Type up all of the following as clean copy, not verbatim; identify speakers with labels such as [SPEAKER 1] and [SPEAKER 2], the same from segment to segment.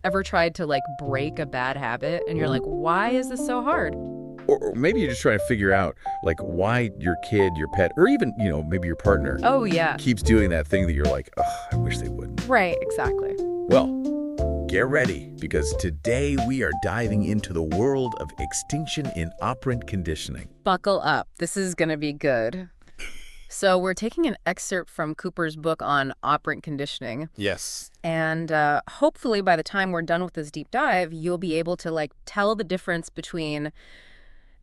[SPEAKER 1] Ever tried to like break a bad habit and you're like, why is this so hard?
[SPEAKER 2] Or maybe you're just trying to figure out, like, why your kid, your pet, or even, maybe your partner
[SPEAKER 1] Oh, yeah.
[SPEAKER 2] keeps doing that thing that you're like, ugh, I wish they wouldn't.
[SPEAKER 1] Right, exactly.
[SPEAKER 2] Well, get ready, because today we are diving into the world of extinction in operant conditioning.
[SPEAKER 1] Buckle up. This is going to be good. So we're taking an excerpt from Cooper's book on operant conditioning.
[SPEAKER 2] Yes.
[SPEAKER 1] And hopefully by the time we're done with this deep dive, you'll be able to like tell the difference between,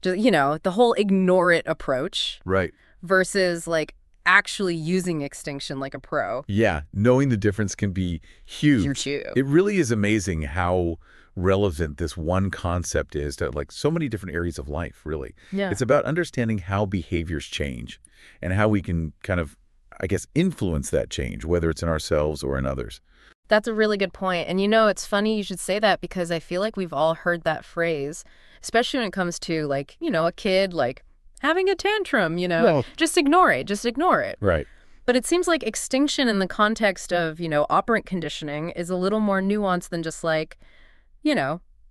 [SPEAKER 1] the whole ignore it approach
[SPEAKER 2] Right.
[SPEAKER 1] versus like actually using extinction like a pro.
[SPEAKER 2] Yeah, knowing the difference can be huge.
[SPEAKER 1] Huge.
[SPEAKER 2] It really is amazing how relevant this one concept is to like so many different areas of life, really.
[SPEAKER 1] Yeah.
[SPEAKER 2] It's about understanding how behaviors change and how we can kind of, I guess, influence that change, whether it's in ourselves or in others.
[SPEAKER 1] That's a really good point. And it's funny you should say that because I feel like we've all heard that phrase, especially when it comes to like, a kid like having a tantrum,
[SPEAKER 2] Well,
[SPEAKER 1] just ignore it, just ignore it.
[SPEAKER 2] right.
[SPEAKER 1] But it seems like extinction in the context of, operant conditioning is a little more nuanced than just like,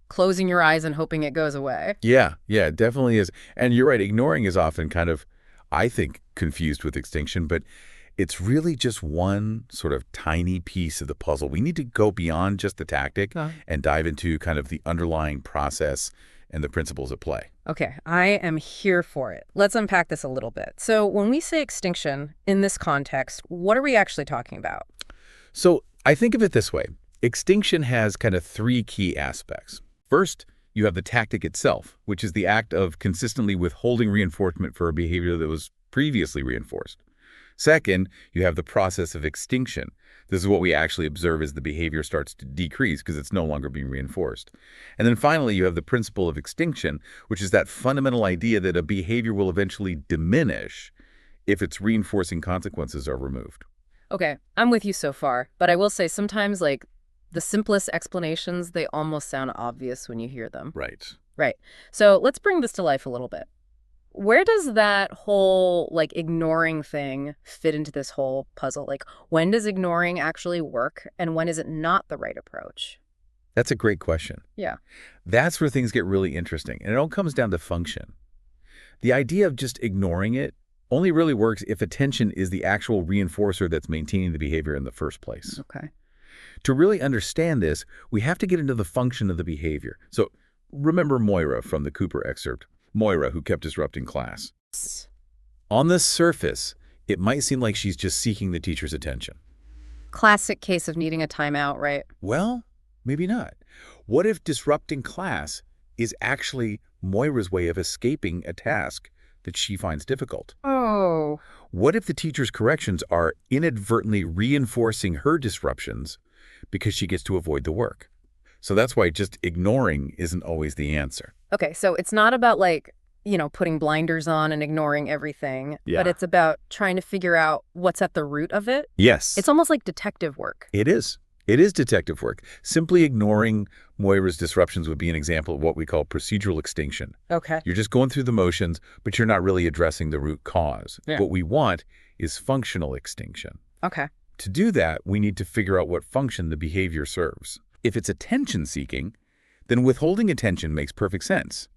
[SPEAKER 1] closing your eyes and hoping it goes away.
[SPEAKER 2] Yeah, it definitely is. And you're right, ignoring is often kind of, I think, confused with extinction, but it's really just one sort of tiny piece of the puzzle. We need to go beyond just the tactic and dive into kind of the underlying process and the principles at play.
[SPEAKER 1] Okay, I am here for it. Let's unpack this a little bit. So when we say extinction in this context, what are we actually talking about?
[SPEAKER 2] So I think of it this way. Extinction has kind of three key aspects. First, you have the tactic itself, which is the act of consistently withholding reinforcement for a behavior that was previously reinforced. Second, you have the process of extinction. This is what we actually observe as the behavior starts to decrease because it's no longer being reinforced. And then finally, you have the principle of extinction, which is that fundamental idea that a behavior will eventually diminish if its reinforcing consequences are removed.
[SPEAKER 1] Okay, I'm with you so far, but I will say sometimes like the simplest explanations, they almost sound obvious when you hear them.
[SPEAKER 2] Right.
[SPEAKER 1] Right. So let's bring this to life a little bit. Where does that whole like ignoring thing fit into this whole puzzle? Like when does ignoring actually work and when is it not the right approach?
[SPEAKER 2] That's a great question.
[SPEAKER 1] Yeah.
[SPEAKER 2] That's where things get really interesting, and it all comes down to function. The idea of just ignoring it only really works if attention is the actual reinforcer that's maintaining the behavior in the first place.
[SPEAKER 1] Okay.
[SPEAKER 2] To really understand this, we have to get into the function of the behavior. So remember Moira from the Cooper excerpt. Moira, who kept disrupting class. On the surface, it might seem like she's just seeking the teacher's attention.
[SPEAKER 1] Classic case of needing a timeout, right?
[SPEAKER 2] Well, maybe not. What if disrupting class is actually Moira's way of escaping a task that she finds difficult?
[SPEAKER 1] Oh.
[SPEAKER 2] What if the teacher's corrections are inadvertently reinforcing her disruptions because she gets to avoid the work? So that's why just ignoring isn't always the answer.
[SPEAKER 1] Okay, so it's not about like, putting blinders on and ignoring everything,
[SPEAKER 2] Yeah.
[SPEAKER 1] but it's about trying to figure out what's at the root of it.
[SPEAKER 2] Yes.
[SPEAKER 1] It's almost like detective work.
[SPEAKER 2] It is. It is detective work. Simply ignoring Moira's disruptions would be an example of what we call procedural extinction.
[SPEAKER 1] Okay.
[SPEAKER 2] You're just going through the motions, but you're not really addressing the root cause.
[SPEAKER 1] Yeah.
[SPEAKER 2] What we want is functional extinction.
[SPEAKER 1] Okay.
[SPEAKER 2] To do that, we need to figure out what function the behavior serves. If it's attention-seeking, then withholding attention makes perfect sense.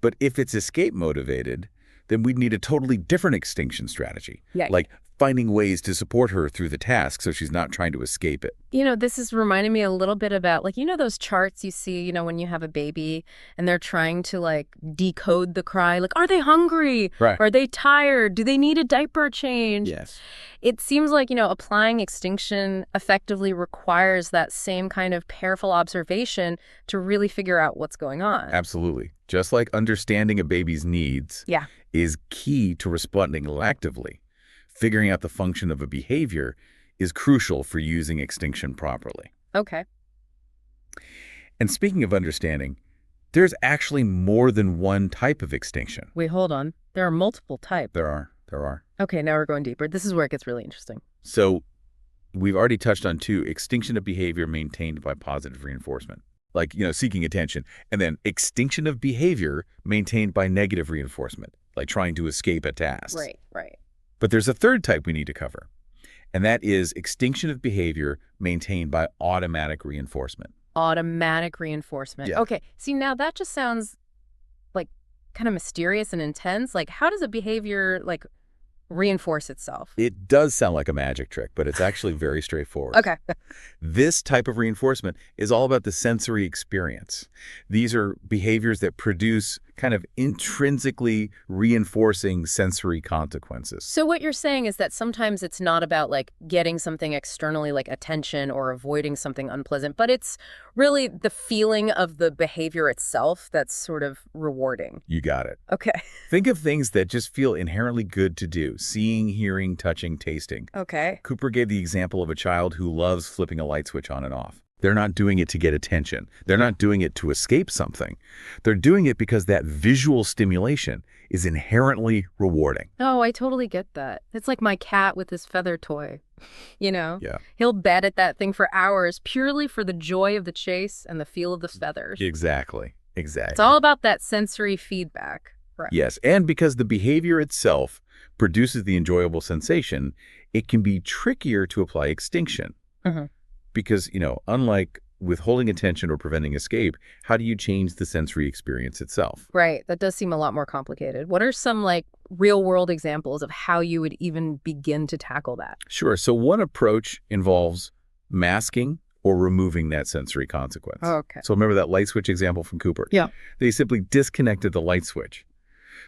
[SPEAKER 2] But if it's escape-motivated, then we'd need a totally different extinction strategy,
[SPEAKER 1] Yeah.
[SPEAKER 2] like finding ways to support her through the task so she's not trying to escape it.
[SPEAKER 1] This is reminding me a little bit about like, those charts you see, when you have a baby and they're trying to like decode the cry. Like, are they hungry?
[SPEAKER 2] Right.
[SPEAKER 1] Are they tired? Do they need a diaper change?
[SPEAKER 2] Yes.
[SPEAKER 1] It seems like, applying extinction effectively requires that same kind of careful observation to really figure out what's going on.
[SPEAKER 2] Absolutely. Just like understanding a baby's needs
[SPEAKER 1] Yeah.
[SPEAKER 2] is key to responding electively, figuring out the function of a behavior is crucial for using extinction properly.
[SPEAKER 1] Okay.
[SPEAKER 2] And speaking of understanding, there's actually more than one type of extinction.
[SPEAKER 1] Wait, hold on. There are multiple types.
[SPEAKER 2] There are.
[SPEAKER 1] Okay, now we're going deeper. This is where it gets really interesting.
[SPEAKER 2] So we've already touched on two: extinction of behavior maintained by positive reinforcement, like, seeking attention, and then extinction of behavior maintained by negative reinforcement, like trying to escape a task.
[SPEAKER 1] Right.
[SPEAKER 2] But there's a third type we need to cover, and that is extinction of behavior maintained by automatic reinforcement.
[SPEAKER 1] Automatic reinforcement.
[SPEAKER 2] Yeah.
[SPEAKER 1] Okay. See, now that just sounds like kind of mysterious and intense. Like, how does a behavior like reinforce itself?
[SPEAKER 2] It does sound like a magic trick, but it's actually very straightforward.
[SPEAKER 1] Okay.
[SPEAKER 2] This type of reinforcement is all about the sensory experience. These are behaviors that produce kind of intrinsically reinforcing sensory consequences.
[SPEAKER 1] So what you're saying is that sometimes it's not about like getting something externally like attention or avoiding something unpleasant, but it's really the feeling of the behavior itself that's sort of rewarding.
[SPEAKER 2] You got it.
[SPEAKER 1] Okay.
[SPEAKER 2] Think of things that just feel inherently good to do: seeing, hearing, touching, tasting.
[SPEAKER 1] Okay.
[SPEAKER 2] Cooper gave the example of a child who loves flipping a light switch on and off. They're not doing it to get attention. They're not doing it to escape something. They're doing it because that visual stimulation is inherently rewarding.
[SPEAKER 1] Oh, I totally get that. It's like my cat with his feather toy. You know?
[SPEAKER 2] Yeah.
[SPEAKER 1] He'll bat at that thing for hours purely for the joy of the chase and the feel of the feathers.
[SPEAKER 2] Exactly. Exactly.
[SPEAKER 1] It's all about that sensory feedback. Right.
[SPEAKER 2] Yes, and because the behavior itself produces the enjoyable sensation, it can be trickier to apply extinction.
[SPEAKER 1] Mm-hmm.
[SPEAKER 2] Because, unlike withholding attention or preventing escape, how do you change the sensory experience itself?
[SPEAKER 1] Right. That does seem a lot more complicated. What are some like real world examples of how you would even begin to tackle that?
[SPEAKER 2] Sure. So one approach involves masking or removing that sensory consequence.
[SPEAKER 1] Oh, okay.
[SPEAKER 2] So remember that light switch example from Cooper?
[SPEAKER 1] Yeah.
[SPEAKER 2] They simply disconnected the light switch.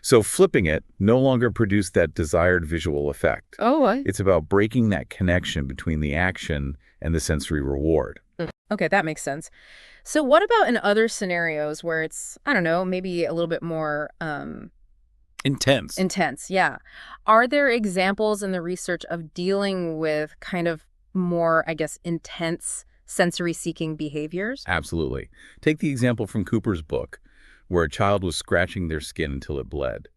[SPEAKER 2] So flipping it no longer produced that desired visual effect.
[SPEAKER 1] Oh,
[SPEAKER 2] It's about breaking that connection between the action and the sensory reward.
[SPEAKER 1] okay, that makes sense. So what about in other scenarios where it's, I don't know, maybe a little bit more
[SPEAKER 2] Intense.
[SPEAKER 1] intense? Yeah. Are there examples in the research of dealing with kind of more, I guess, intense sensory-seeking behaviors?
[SPEAKER 2] Absolutely. Take the example from Cooper's book, where a child was scratching their skin until it bled.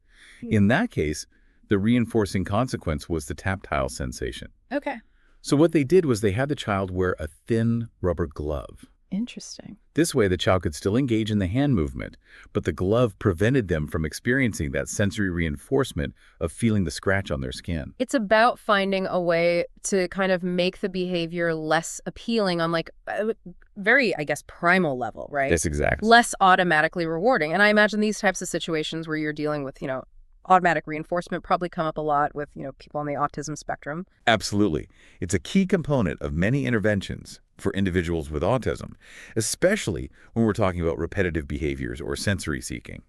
[SPEAKER 2] In that case, the reinforcing consequence was the tactile sensation.
[SPEAKER 1] Okay.
[SPEAKER 2] So what they did was they had the child wear a thin rubber glove.
[SPEAKER 1] Interesting.
[SPEAKER 2] This way, the child could still engage in the hand movement, but the glove prevented them from experiencing that sensory reinforcement of feeling the scratch on their skin.
[SPEAKER 1] It's about finding a way to kind of make the behavior less appealing on like a very, I guess, primal level, right?
[SPEAKER 2] That's exactly.
[SPEAKER 1] Less automatically rewarding. And I imagine these types of situations where you're dealing with, automatic reinforcement probably come up a lot with, people on the autism spectrum.
[SPEAKER 2] Absolutely. It's a key component of many interventions for individuals with autism, especially when we're talking about repetitive behaviors or sensory seeking.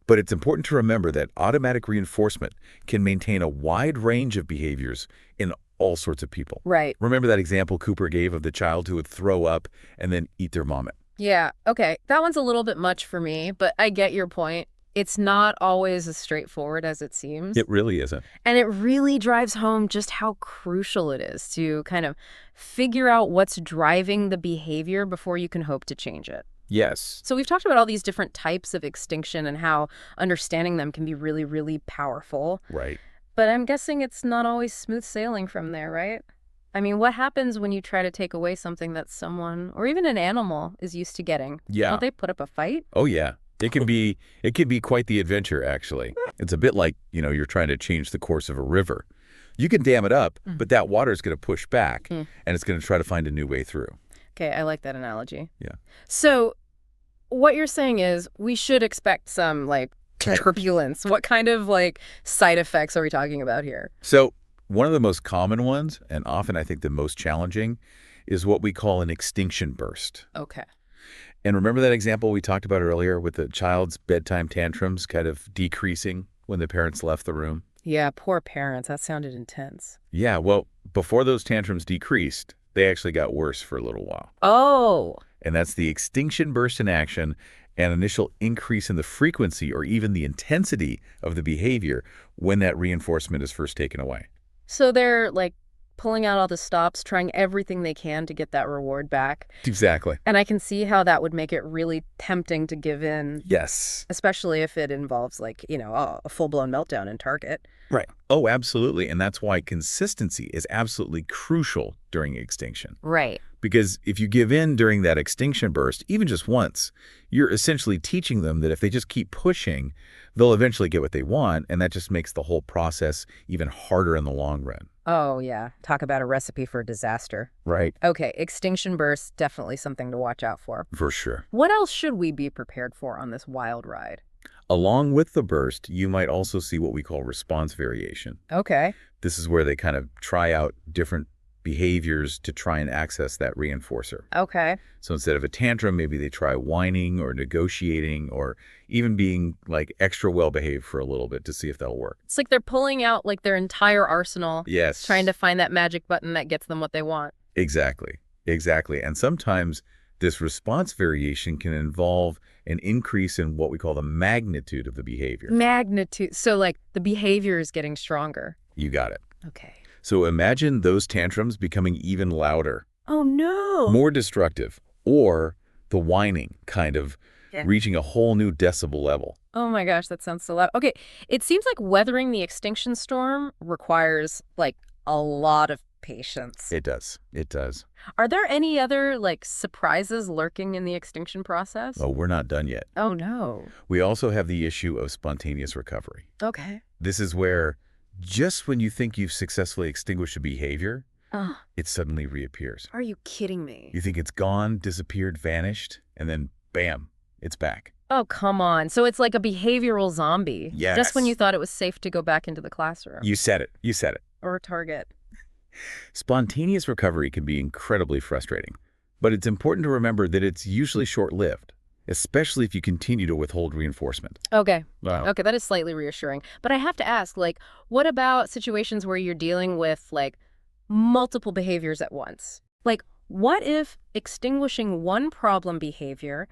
[SPEAKER 2] But it's important to remember that automatic reinforcement can maintain a wide range of behaviors in all sorts of people.
[SPEAKER 1] Right.
[SPEAKER 2] Remember that example Cooper gave of the child who would throw up and then eat their vomit?
[SPEAKER 1] Yeah. Okay. That one's a little bit much for me, but I get your point. It's not always as straightforward as it seems.
[SPEAKER 2] It really isn't.
[SPEAKER 1] And it really drives home just how crucial it is to kind of figure out what's driving the behavior before you can hope to change it.
[SPEAKER 2] Yes.
[SPEAKER 1] So we've talked about all these different types of extinction and how understanding them can be really, really powerful.
[SPEAKER 2] Right.
[SPEAKER 1] But I'm guessing it's not always smooth sailing from there, right? I mean, what happens when you try to take away something that someone, or even an animal, is used to getting?
[SPEAKER 2] Yeah.
[SPEAKER 1] Don't they put up a fight?
[SPEAKER 2] Oh, yeah. It can be quite the adventure, actually. It's a bit like, you're trying to change the course of a river. You can dam it up, but that water is going to push back, and it's going to try to find a new way through.
[SPEAKER 1] Okay, I like that analogy.
[SPEAKER 2] Yeah.
[SPEAKER 1] So what you're saying is we should expect some, turbulence. What kind of, side effects are we talking about here?
[SPEAKER 2] So one of the most common ones, and often I think the most challenging, is what we call an extinction burst.
[SPEAKER 1] Okay.
[SPEAKER 2] And remember that example we talked about earlier with the child's bedtime tantrums kind of decreasing when the parents left the room?
[SPEAKER 1] Yeah, poor parents. That sounded intense.
[SPEAKER 2] Yeah, well, before those tantrums decreased, they actually got worse for a little while.
[SPEAKER 1] Oh.
[SPEAKER 2] And that's the extinction burst in action, an initial increase in the frequency or even the intensity of the behavior when that reinforcement is first taken away.
[SPEAKER 1] So they're, pulling out all the stops, trying everything they can to get that reward back.
[SPEAKER 2] Exactly.
[SPEAKER 1] And I can see how that would make it really tempting to give in.
[SPEAKER 2] Yes.
[SPEAKER 1] Especially if it involves, a full-blown meltdown in Target.
[SPEAKER 2] Right. Oh, absolutely. And that's why consistency is absolutely crucial during extinction.
[SPEAKER 1] Right.
[SPEAKER 2] Because if you give in during that extinction burst, even just once, you're essentially teaching them that if they just keep pushing, they'll eventually get what they want, and that just makes the whole process even harder in the long run.
[SPEAKER 1] Oh, yeah. Talk about a recipe for disaster.
[SPEAKER 2] Right.
[SPEAKER 1] Okay, extinction bursts, definitely something to watch out for.
[SPEAKER 2] For sure.
[SPEAKER 1] What else should we be prepared for on this wild ride?
[SPEAKER 2] Along with the burst, you might also see what we call response variation.
[SPEAKER 1] Okay.
[SPEAKER 2] This is where they kind of try out different behaviors to try and access that reinforcer.
[SPEAKER 1] Okay.
[SPEAKER 2] So instead of a tantrum, maybe they try whining or negotiating or even being like extra well-behaved for a little bit to see if that'll work.
[SPEAKER 1] It's like they're pulling out like their entire arsenal,
[SPEAKER 2] Yes.
[SPEAKER 1] trying to find that magic button that gets them what they want.
[SPEAKER 2] Exactly. Exactly. And sometimes this response variation can involve an increase in what we call the magnitude of the behavior.
[SPEAKER 1] Magnitude. So like the behavior is getting stronger.
[SPEAKER 2] You got it.
[SPEAKER 1] Okay.
[SPEAKER 2] So imagine those tantrums becoming even louder,
[SPEAKER 1] Oh, no.
[SPEAKER 2] more destructive, or the whining kind of reaching a whole new decibel level.
[SPEAKER 1] Oh my gosh, that sounds so loud. Okay, it seems like weathering the extinction storm requires like a lot of patience.
[SPEAKER 2] It does. It does.
[SPEAKER 1] Are there any other like surprises lurking in the extinction process?
[SPEAKER 2] Oh, we're not done yet.
[SPEAKER 1] Oh no.
[SPEAKER 2] We also have the issue of spontaneous recovery.
[SPEAKER 1] Okay.
[SPEAKER 2] This is where just when you think you've successfully extinguished a behavior,
[SPEAKER 1] Oh,
[SPEAKER 2] it suddenly reappears.
[SPEAKER 1] are you kidding me?
[SPEAKER 2] You think it's gone, disappeared, vanished, and then bam, it's back.
[SPEAKER 1] Oh, come on. So it's like a behavioral zombie.
[SPEAKER 2] Yes.
[SPEAKER 1] Just when you thought it was safe to go back into the classroom.
[SPEAKER 2] You said it. You said it.
[SPEAKER 1] Or a target.
[SPEAKER 2] Spontaneous recovery can be incredibly frustrating, but it's important to remember that it's usually short-lived, especially if you continue to withhold reinforcement.
[SPEAKER 1] Okay.
[SPEAKER 2] Wow.
[SPEAKER 1] Okay, that is slightly reassuring. But I have to ask, like, what about situations where you're dealing with, like, multiple behaviors at once? Like, what if extinguishing one problem behavior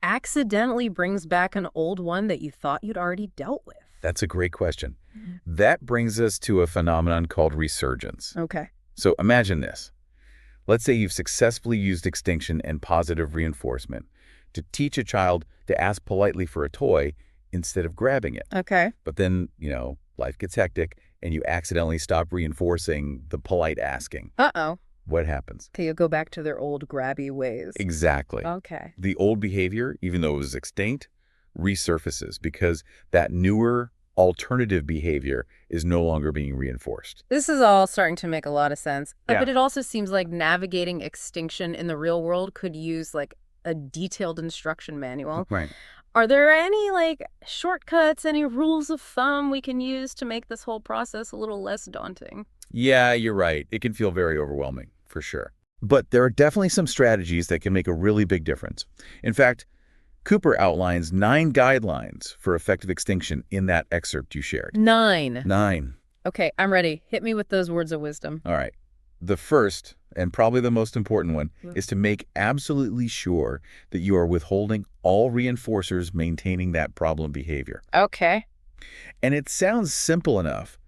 [SPEAKER 1] accidentally brings back an old one that you thought you'd already dealt with?
[SPEAKER 2] That's a great question. That brings us to a phenomenon called resurgence.
[SPEAKER 1] Okay.
[SPEAKER 2] So imagine this. Let's say you've successfully used extinction and positive reinforcement to teach a child to ask politely for a toy instead of grabbing it.
[SPEAKER 1] Okay.
[SPEAKER 2] But then, life gets hectic and you accidentally stop reinforcing the polite asking.
[SPEAKER 1] Uh-oh.
[SPEAKER 2] What happens?
[SPEAKER 1] They go back to their old grabby ways.
[SPEAKER 2] Exactly.
[SPEAKER 1] Okay.
[SPEAKER 2] The old behavior, even though it was extinct, resurfaces because that newer alternative behavior is no longer being reinforced.
[SPEAKER 1] This is all starting to make a lot of sense.
[SPEAKER 2] Yeah.
[SPEAKER 1] But it also seems like navigating extinction in the real world could use, like, a detailed instruction manual.
[SPEAKER 2] Right.
[SPEAKER 1] Are there any, like, shortcuts, any rules of thumb we can use to make this whole process a little less daunting?
[SPEAKER 2] Yeah, you're right. It can feel very overwhelming, for sure. But there are definitely some strategies that can make a really big difference. In fact, Cooper outlines 9 guidelines for effective extinction in that excerpt you shared.
[SPEAKER 1] 9.
[SPEAKER 2] 9.
[SPEAKER 1] Okay, I'm ready. Hit me with those words of wisdom.
[SPEAKER 2] All right. The first, and probably the most important one, is to make absolutely sure that you are withholding all reinforcers maintaining that problem behavior.
[SPEAKER 1] Okay.
[SPEAKER 2] And it sounds simple enough,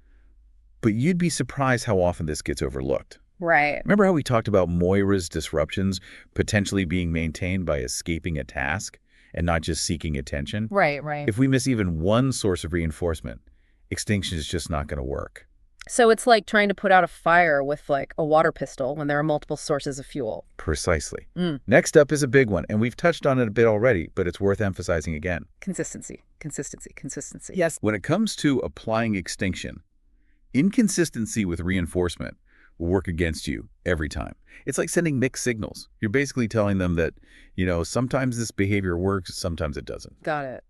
[SPEAKER 2] but you'd be surprised how often this gets overlooked.
[SPEAKER 1] Right.
[SPEAKER 2] Remember how we talked about Moira's disruptions potentially being maintained by escaping a task and not just seeking attention?
[SPEAKER 1] Right.
[SPEAKER 2] If we miss even one source of reinforcement, extinction is just not going to work.
[SPEAKER 1] So it's like trying to put out a fire with, like, a water pistol when there are multiple sources of fuel.
[SPEAKER 2] Precisely. Next up is a big one, and we've touched on it a bit already, but it's worth emphasizing again.
[SPEAKER 1] Consistency. Consistency. Consistency.
[SPEAKER 2] Yes. When it comes to applying extinction, inconsistency with reinforcement will work against you every time. It's like sending mixed signals. You're basically telling them that, sometimes this behavior works, sometimes it doesn't.
[SPEAKER 1] Got it.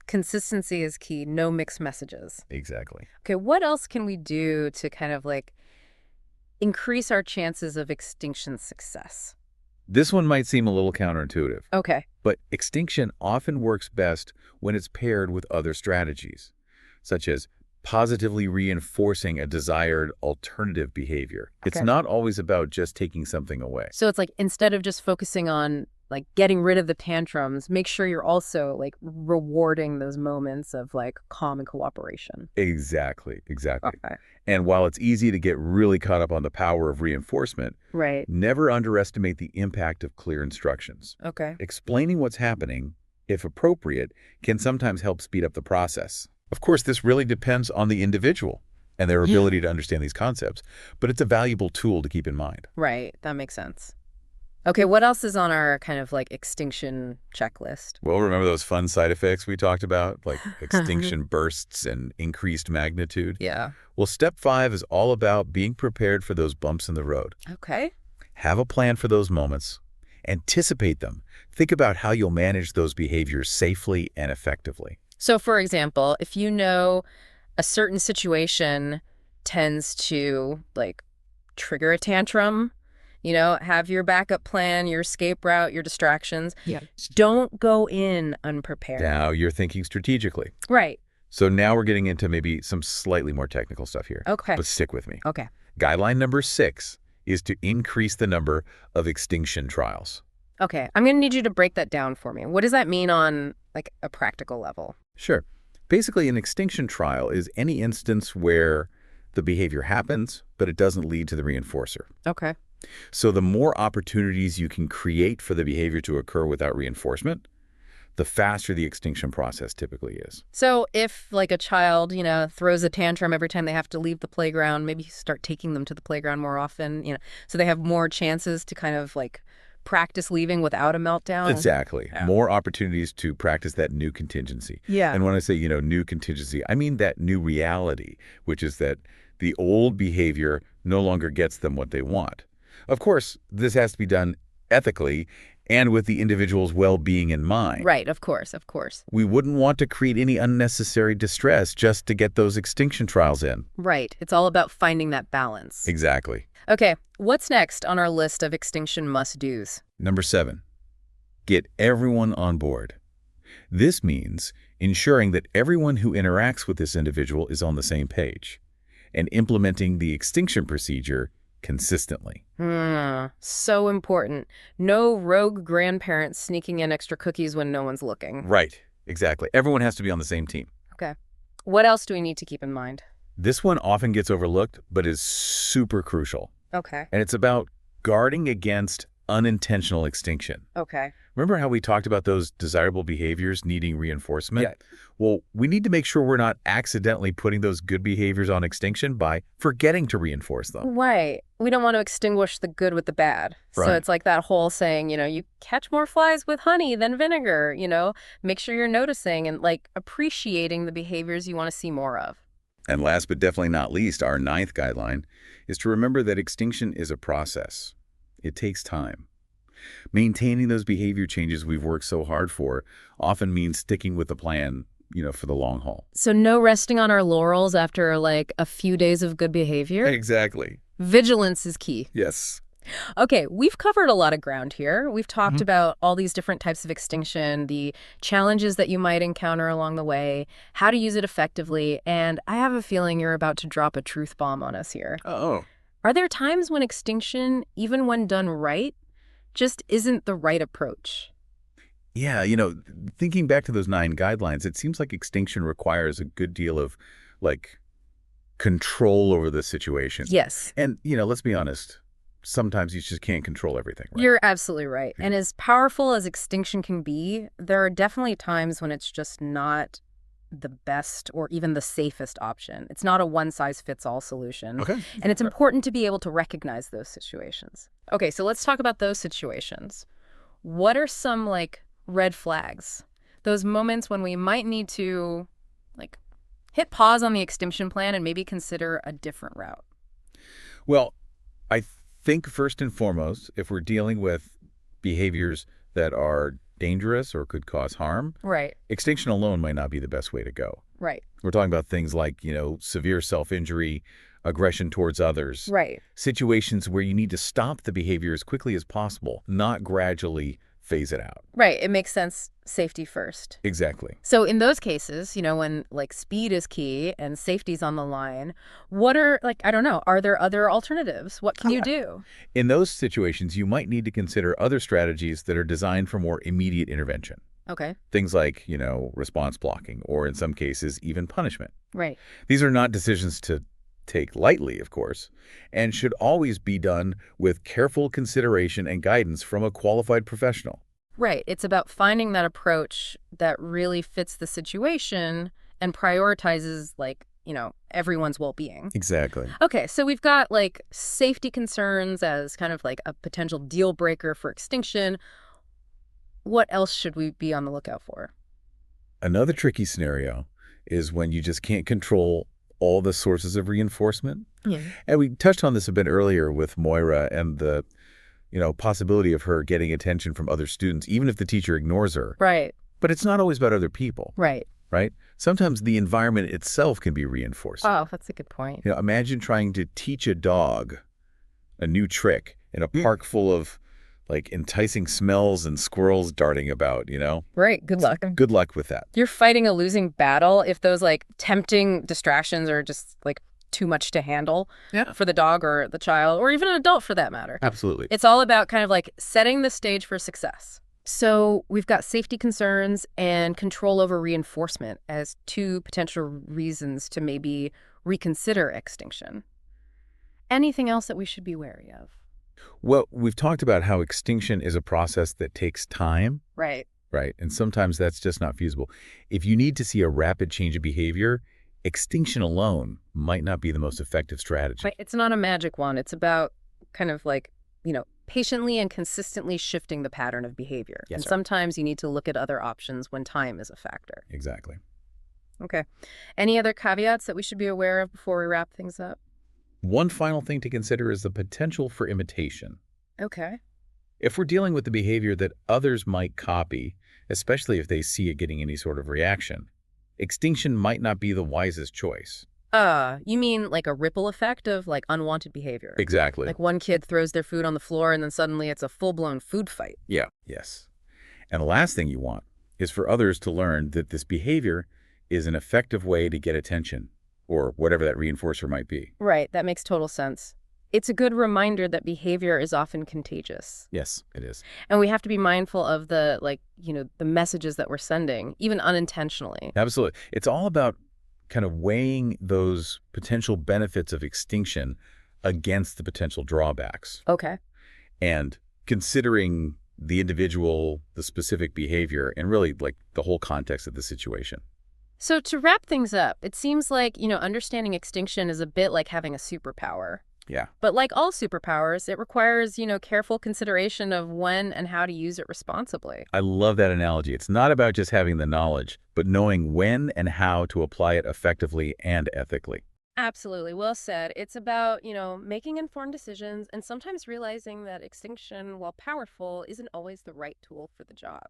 [SPEAKER 1] Consistency is key. No mixed messages.
[SPEAKER 2] Exactly.
[SPEAKER 1] Okay, what else can we do to kind of, like, increase our chances of extinction success?
[SPEAKER 2] This one might seem a little counterintuitive,
[SPEAKER 1] Okay.
[SPEAKER 2] but extinction often works best when it's paired with other strategies, such as positively reinforcing a desired alternative behavior. It's
[SPEAKER 1] Okay.
[SPEAKER 2] not always about just taking something away.
[SPEAKER 1] So it's like instead of just focusing on, like, getting rid of the tantrums, make sure you're also, like, rewarding those moments of, like, calm and cooperation.
[SPEAKER 2] Exactly.
[SPEAKER 1] Okay.
[SPEAKER 2] And while it's easy to get really caught up on the power of reinforcement,
[SPEAKER 1] Right.
[SPEAKER 2] never underestimate the impact of clear instructions.
[SPEAKER 1] Okay.
[SPEAKER 2] Explaining what's happening, if appropriate, can sometimes help speed up the process. Of course, this really depends on the individual. and their ability to understand these concepts, but it's a valuable tool to keep in mind.
[SPEAKER 1] Right. That makes sense. Okay, what else is on our kind of like extinction checklist?
[SPEAKER 2] Well, remember those fun side effects we talked about, like extinction bursts and increased magnitude?
[SPEAKER 1] Yeah.
[SPEAKER 2] Well, step 5 is all about being prepared for those bumps in the road.
[SPEAKER 1] Okay.
[SPEAKER 2] Have a plan for those moments. Anticipate them. Think about how you'll manage those behaviors safely and effectively.
[SPEAKER 1] So, for example, if you know a certain situation tends to like trigger a tantrum, have your backup plan, your escape route, your distractions.
[SPEAKER 3] Yeah.
[SPEAKER 1] Don't go in unprepared.
[SPEAKER 2] Now you're thinking strategically.
[SPEAKER 1] Right.
[SPEAKER 2] So now we're getting into maybe some slightly more technical stuff here.
[SPEAKER 1] Okay.
[SPEAKER 2] But stick with me.
[SPEAKER 1] Okay.
[SPEAKER 2] Guideline number 6 is to increase the number of extinction trials.
[SPEAKER 1] Okay. I'm going to need you to break that down for me. What does that mean on like a practical level?
[SPEAKER 2] Sure. Basically, an extinction trial is any instance where the behavior happens, but it doesn't lead to the reinforcer.
[SPEAKER 1] Okay.
[SPEAKER 2] So the more opportunities you can create for the behavior to occur without reinforcement, the faster the extinction process typically is.
[SPEAKER 1] So if like a child, throws a tantrum every time they have to leave the playground, maybe start taking them to the playground more often, so they have more chances to kind of like practice leaving without a meltdown.
[SPEAKER 2] Exactly.
[SPEAKER 1] Yeah.
[SPEAKER 2] More opportunities to practice that new contingency.
[SPEAKER 1] Yeah.
[SPEAKER 2] And when I say, new contingency, I mean that new reality, which is that the old behavior no longer gets them what they want. Of course, this has to be done ethically and with the individual's well-being in mind.
[SPEAKER 1] Right, of course, of course.
[SPEAKER 2] We wouldn't want to create any unnecessary distress just to get those extinction trials in.
[SPEAKER 1] Right. It's all about finding that balance.
[SPEAKER 2] Exactly.
[SPEAKER 1] Okay, what's next on our list of extinction must-dos?
[SPEAKER 2] Number 7, get everyone on board. This means ensuring that everyone who interacts with this individual is on the same page and implementing the extinction procedure consistently.
[SPEAKER 1] So important. No rogue grandparents sneaking in extra cookies when no one's looking.
[SPEAKER 2] Right, exactly. Everyone has to be on the same team.
[SPEAKER 1] Okay. What else do we need to keep in mind?
[SPEAKER 2] This one often gets overlooked, but is super crucial.
[SPEAKER 1] Okay.
[SPEAKER 2] And it's about guarding against unintentional extinction.
[SPEAKER 1] Okay.
[SPEAKER 2] Remember how we talked about those desirable behaviors needing reinforcement?
[SPEAKER 3] Yeah.
[SPEAKER 2] Well, we need to make sure we're not accidentally putting those good behaviors on extinction by forgetting to reinforce them.
[SPEAKER 1] Right. We don't want to extinguish the good with the bad. So
[SPEAKER 2] Right.
[SPEAKER 1] it's like that whole saying, you catch more flies with honey than vinegar, make sure you're noticing and like appreciating the behaviors you want to see more of.
[SPEAKER 2] And last but definitely not least, our 9th guideline is to remember that extinction is a process. It takes time. Maintaining those behavior changes we've worked so hard for often means sticking with the plan, for the long haul.
[SPEAKER 1] So no resting on our laurels after like a few days of good behavior.
[SPEAKER 2] Exactly.
[SPEAKER 1] Vigilance is key.
[SPEAKER 2] Yes.
[SPEAKER 1] Okay, we've covered a lot of ground here. We've talked about all these different types of extinction, the challenges that you might encounter along the way, how to use it effectively, and I have a feeling you're about to drop a truth bomb on us here.
[SPEAKER 2] Oh.
[SPEAKER 1] Are there times when extinction, even when done right, just isn't the right approach?
[SPEAKER 2] Yeah, thinking back to those 9 guidelines, it seems like extinction requires a good deal of, control over the situation.
[SPEAKER 1] Yes.
[SPEAKER 2] And, let's be honest, sometimes you just can't control everything, right?
[SPEAKER 1] You're absolutely right. And as powerful as extinction can be, there are definitely times when it's just not the best or even the safest option. It's not a one-size-fits-all solution.
[SPEAKER 2] Okay.
[SPEAKER 1] And it's important to be able to recognize those situations. Okay, so let's talk about those situations. What are some, red flags? Those moments when we might need to, hit pause on the extinction plan and maybe consider a different route.
[SPEAKER 2] Well, I think first and foremost, if we're dealing with behaviors that are dangerous or could cause harm,
[SPEAKER 1] Right.
[SPEAKER 2] extinction alone might not be the best way to go.
[SPEAKER 1] Right.
[SPEAKER 2] We're talking about things like, severe self-injury, aggression towards others.
[SPEAKER 1] Right.
[SPEAKER 2] Situations where you need to stop the behavior as quickly as possible, not gradually phase it out.
[SPEAKER 1] Right. It makes sense. Safety first.
[SPEAKER 2] Exactly.
[SPEAKER 1] So in those cases, when speed is key and safety's on the line, what are I don't know, are there other alternatives? What can you do?
[SPEAKER 2] In those situations, you might need to consider other strategies that are designed for more immediate intervention.
[SPEAKER 1] Okay.
[SPEAKER 2] Things like, response blocking, or in some cases, even punishment.
[SPEAKER 1] Right.
[SPEAKER 2] These are not decisions to take lightly, of course, and should always be done with careful consideration and guidance from a qualified professional.
[SPEAKER 1] Right. It's about finding that approach that really fits the situation and prioritizes everyone's well-being.
[SPEAKER 2] Exactly.
[SPEAKER 1] Okay, so we've got like safety concerns as kind of like a potential deal breaker for extinction. What else should we be on the lookout for?
[SPEAKER 2] Another tricky scenario is when you just can't control all the sources of reinforcement.
[SPEAKER 1] Yeah.
[SPEAKER 2] And we touched on this a bit earlier with Moira and the, possibility of her getting attention from other students, even if the teacher ignores her.
[SPEAKER 1] Right,
[SPEAKER 2] But it's not always about other people,
[SPEAKER 1] right.
[SPEAKER 2] right? Sometimes the environment itself can be reinforced.
[SPEAKER 1] Oh, that's a good point.
[SPEAKER 2] Imagine trying to teach a dog a new trick in a park full of like enticing smells and squirrels darting about.
[SPEAKER 1] Right, good luck.
[SPEAKER 2] Good luck with that.
[SPEAKER 1] You're fighting a losing battle if those like tempting distractions are just like too much to handle for the dog or the child or even an adult for that matter.
[SPEAKER 2] Absolutely.
[SPEAKER 1] It's all about kind of like setting the stage for success. So we've got safety concerns and control over reinforcement as two potential reasons to maybe reconsider extinction. Anything else that we should be wary of?
[SPEAKER 2] Well, we've talked about how extinction is a process that takes time,
[SPEAKER 1] Right.
[SPEAKER 2] right? And sometimes that's just not feasible. If you need to see a rapid change of behavior, extinction alone might not be the most effective strategy.
[SPEAKER 1] Right. It's not a magic one. It's about kind of like, patiently and consistently shifting the pattern of behavior.
[SPEAKER 2] Yes,
[SPEAKER 1] and
[SPEAKER 2] sir.
[SPEAKER 1] sometimes you need to look at other options when time is a factor.
[SPEAKER 2] Exactly.
[SPEAKER 1] Okay. Any other caveats that we should be aware of before we wrap things up?
[SPEAKER 2] One final thing to consider is the potential for imitation.
[SPEAKER 1] Okay.
[SPEAKER 2] If we're dealing with the behavior that others might copy, especially if they see it getting any sort of reaction, extinction might not be the wisest choice.
[SPEAKER 1] You mean like a ripple effect of like unwanted behavior?
[SPEAKER 2] Exactly.
[SPEAKER 1] Like one kid throws their food on the floor and then suddenly it's a full-blown food fight.
[SPEAKER 2] Yeah. Yes. And the last thing you want is for others to learn that this behavior is an effective way to get attention, or whatever that reinforcer might be.
[SPEAKER 1] Right, that makes total sense. It's a good reminder that behavior is often contagious.
[SPEAKER 2] Yes, it is.
[SPEAKER 1] And we have to be mindful of the the messages that we're sending, even unintentionally.
[SPEAKER 2] Absolutely. It's all about kind of weighing those potential benefits of extinction against the potential drawbacks
[SPEAKER 1] Okay.
[SPEAKER 2] and considering the individual, the specific behavior, and really like the whole context of the situation.
[SPEAKER 1] So to wrap things up, it seems like, understanding extinction is a bit like having a superpower.
[SPEAKER 2] Yeah.
[SPEAKER 1] But like all superpowers, it requires, careful consideration of when and how to use it responsibly.
[SPEAKER 2] I love that analogy. It's not about just having the knowledge, but knowing when and how to apply it effectively and ethically.
[SPEAKER 1] Absolutely. Well said. It's about, making informed decisions and sometimes realizing that extinction, while powerful, isn't always the right tool for the job.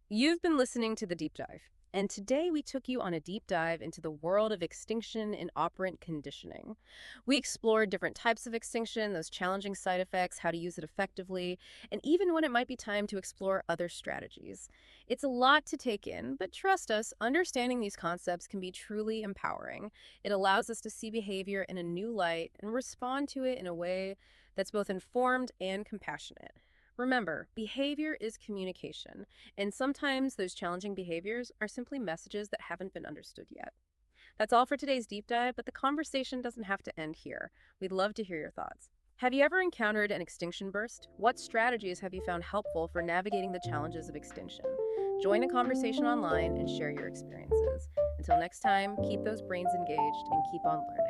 [SPEAKER 1] You've been listening to The Deep Dive, and today we took you on a deep dive into the world of extinction and operant conditioning. We explored different types of extinction, those challenging side effects, how to use it effectively, and even when it might be time to explore other strategies. It's a lot to take in, but trust us, understanding these concepts can be truly empowering. It allows us to see behavior in a new light and respond to it in a way that's both informed and compassionate. Remember, behavior is communication, and sometimes those challenging behaviors are simply messages that haven't been understood yet. That's all for today's deep dive, but the conversation doesn't have to end here. We'd love to hear your thoughts. Have you ever encountered an extinction burst? What strategies have you found helpful for navigating the challenges of extinction? Join a conversation online and share your experiences. Until next time, keep those brains engaged and keep on learning.